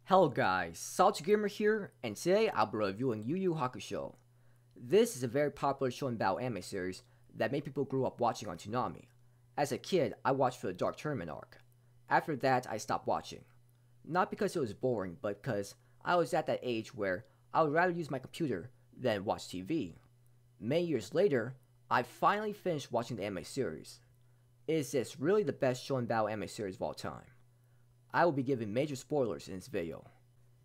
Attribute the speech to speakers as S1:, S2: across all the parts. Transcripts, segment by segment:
S1: Hello guys, Salty Gamer here, and today I'll be reviewing Yu Yu Hakusho. This is a very popular Shonen Battle anime series that many people grew up watching on Toonami. As a kid, I watched for the Dark Tournament arc. After that, I stopped watching. Not because it was boring, but because I was at that age where I would rather use my computer than watch TV. Many years later, I finally finished watching the anime series. Is this really the best Shonen Battle anime series of all time? I will be giving major spoilers in this video.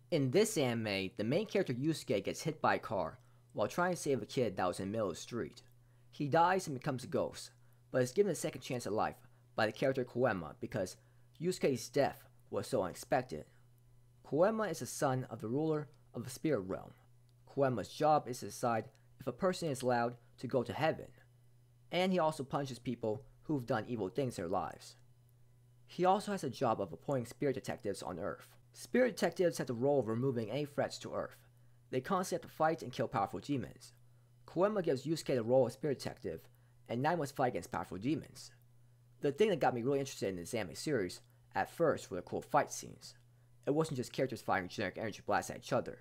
S1: In this anime, the main character Yusuke gets hit by a car while trying to save a kid that was in the middle of the street. He dies and becomes a ghost, but is given a second chance at life by the character Koema because Yusuke's death was so unexpected. Koema is the son of the ruler of the spirit realm. Koema's job is to decide if a person is allowed to go to heaven, and he also punishes people who've done evil things in their lives. He also has a job of appointing spirit detectives on Earth. Spirit detectives have the role of removing any threats to Earth. They constantly have to fight and kill powerful demons. Koema gives Yusuke the role of spirit detective, and now he must fight against powerful demons. The thing that got me really interested in this anime series at first were the cool fight scenes. It wasn't just characters firing generic energy blasts at each other.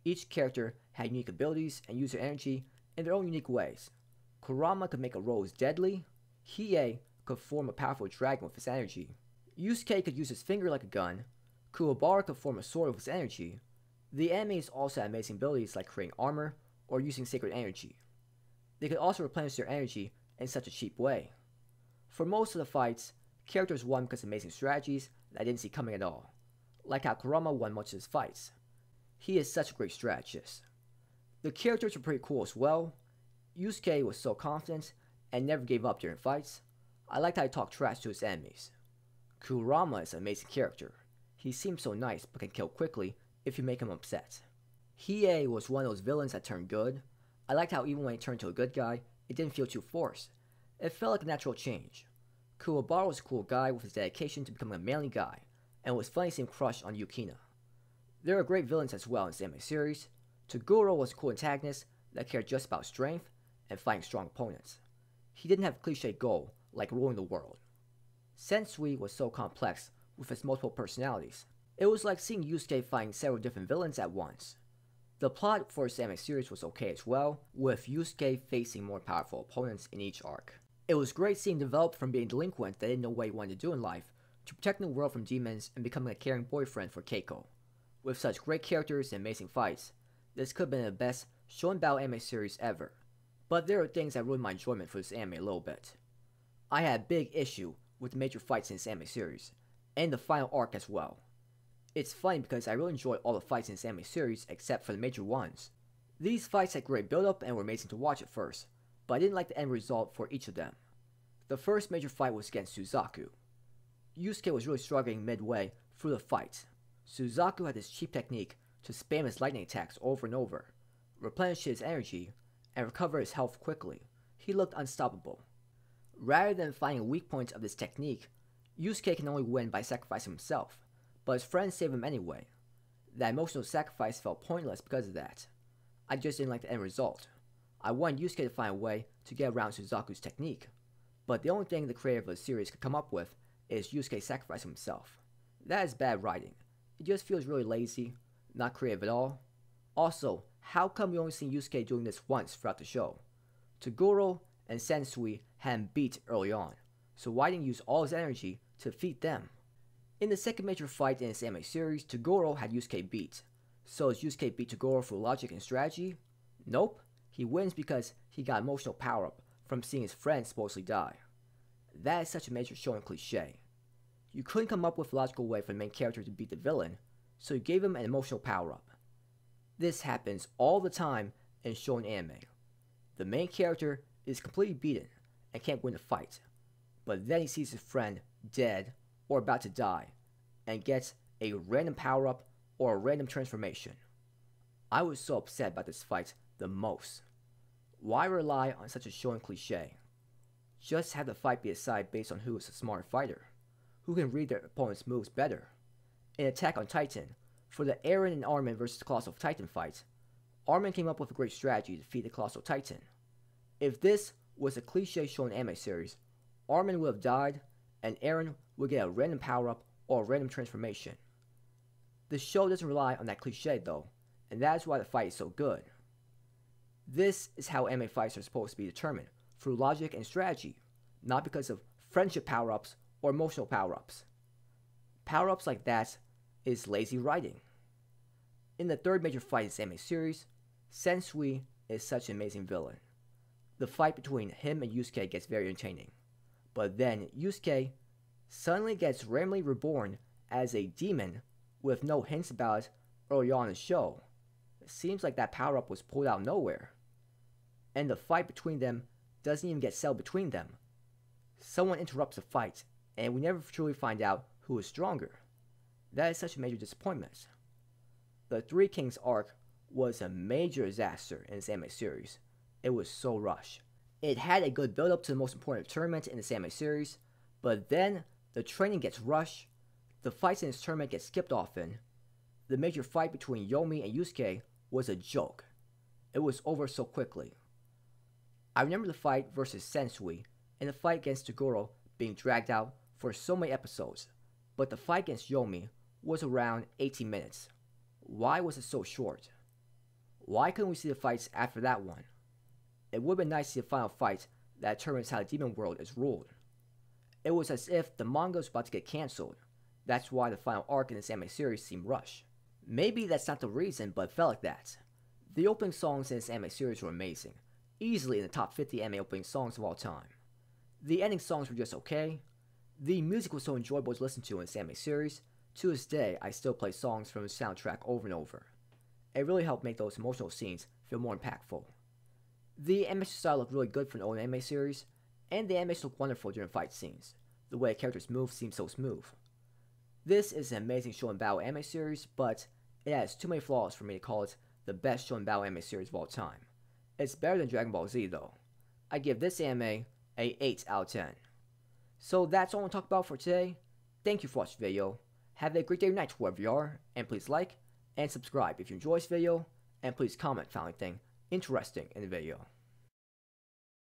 S1: Each character had unique abilities and used their energy in their own unique ways. Kurama could make a rose deadly. Hiei could form a powerful dragon with his energy. Yusuke could use his finger like a gun. Kuwabara could form a sword with his energy. The enemies also had amazing abilities like creating armor or using sacred energy. They could also replenish their energy in such a cheap way. For most of the fights, characters won because of amazing strategies that I didn't see coming at all, like how Kurama won much of his fights. He is such a great strategist. The characters were pretty cool as well. Yusuke was so confident and never gave up during fights. I liked how he talked trash to his enemies. Kurama is an amazing character. He seems so nice but can kill quickly if you make him upset. Hiei was one of those villains that turned good. I liked how even when he turned to a good guy, it didn't feel too forced. It felt like a natural change. Kuwabara was a cool guy with his dedication to becoming a manly guy, and it was funny seeing him crush on Yukina. There are great villains as well in this anime series. Toguro was a cool antagonist that cared just about strength and fighting strong opponents. He didn't have a cliche goal like ruling the world. Sensui was so complex with his multiple personalities. It was like seeing Yusuke fighting several different villains at once. The plot for this anime series was okay as well, with Yusuke facing more powerful opponents in each arc. It was great seeing him develop from being delinquent that didn't know what he wanted to do in life, to protecting the world from demons and becoming a caring boyfriend for Keiko. With such great characters and amazing fights, this could have been the best Shonen Battle anime series ever. But there are things that ruined my enjoyment for this anime a little bit. I had a big issue with the major fights in this anime series, and the final arc as well. It's funny because I really enjoyed all the fights in this anime series except for the major ones. These fights had great build-up and were amazing to watch at first, but I didn't like the end result for each of them. The first major fight was against Suzaku. Yusuke was really struggling midway through the fight. Suzaku had this cheap technique to spam his lightning attacks over and over, replenish his energy, and recover his health quickly. He looked unstoppable. Rather than finding weak points of this technique, Yusuke can only win by sacrificing himself, but his friends save him anyway. That emotional sacrifice felt pointless because of that. I just didn't like the end result. I wanted Yusuke to find a way to get around Suzaku's technique, but the only thing the creator of the series could come up with is Yusuke sacrificing himself. That is bad writing. It just feels really lazy, not creative at all. Also, how come we only see Yusuke doing this once throughout the show? Toguro and Sensui had him beat early on, so why didn't he use all his energy to defeat them? In the second major fight in this anime series, Toguro had Yusuke beat. So does Yusuke beat Toguro through logic and strategy? Nope. He wins because he got emotional power-up from seeing his friends supposedly die. That is such a major Shonen cliche. You couldn't come up with a logical way for the main character to beat the villain, so you gave him an emotional power-up. This happens all the time in Shonen anime. The main character is completely beaten and can't win the fight, but then he sees his friend dead or about to die and gets a random power-up or a random transformation. I was so upset about this fight the most. Why rely on such a Shonen cliche? Just have the fight be decided based on who is a smarter fighter, who can read their opponent's moves better. In Attack on Titan, for the Eren and Armin vs. Colossal Titan fight, Armin came up with a great strategy to defeat the Colossal Titan. If this was a cliche Shonen anime series, Armin would have died and Eren would get a random power-up or a random transformation. The show doesn't rely on that cliche though, and that is why the fight is so good. This is how anime fights are supposed to be determined, through logic and strategy, not because of friendship power-ups or emotional power-ups. Power-ups like that is lazy writing. In the third major fight in this anime series, Sensui is such an amazing villain. The fight between him and Yusuke gets very entertaining, but then Yusuke suddenly gets randomly reborn as a demon with no hints about it early on in the show. It seems like that power-up was pulled out of nowhere. And the fight between them doesn't even get settled between them. Someone interrupts the fight, and we never truly find out who is stronger. That is such a major disappointment. The Three Kings arc was a major disaster in this anime series. It was so rushed. It had a good build-up to the most important tournament in this anime series, but then the training gets rushed, the fights in this tournament get skipped often. The major fight between Yomi and Yusuke was a joke. It was over so quickly. I remember the fight versus Sensui and the fight against Toguro being dragged out for so many episodes, but the fight against Yomi was around 18 minutes. Why was it so short? Why couldn't we see the fights after that one? It would have been nice to see the final fight that determines how the demon world is ruled. It was as if the manga was about to get cancelled. That's why the final arc in this anime series seemed rushed. Maybe that's not the reason, but it felt like that. The opening songs in this anime series were amazing, easily in the top 50 anime opening songs of all time. The ending songs were just okay. The music was so enjoyable to listen to in this anime series. To this day, I still play songs from the soundtrack over and over. It really helped make those emotional scenes feel more impactful. The animation style looked really good for an old anime series, and the animation looked wonderful during fight scenes. The way characters move seemed so smooth. This is an amazing Shounen Battle anime series, but it has too many flaws for me to call it the best Shounen Battle anime series of all time. It's better than Dragon Ball Z though. I give this anime a 8 out of 10. So that's all I want to talk about for today. Thank you for watching the video. Have a great day or night wherever you are, and please like and subscribe if you enjoyed this video, and please comment if you found anything interesting in the video.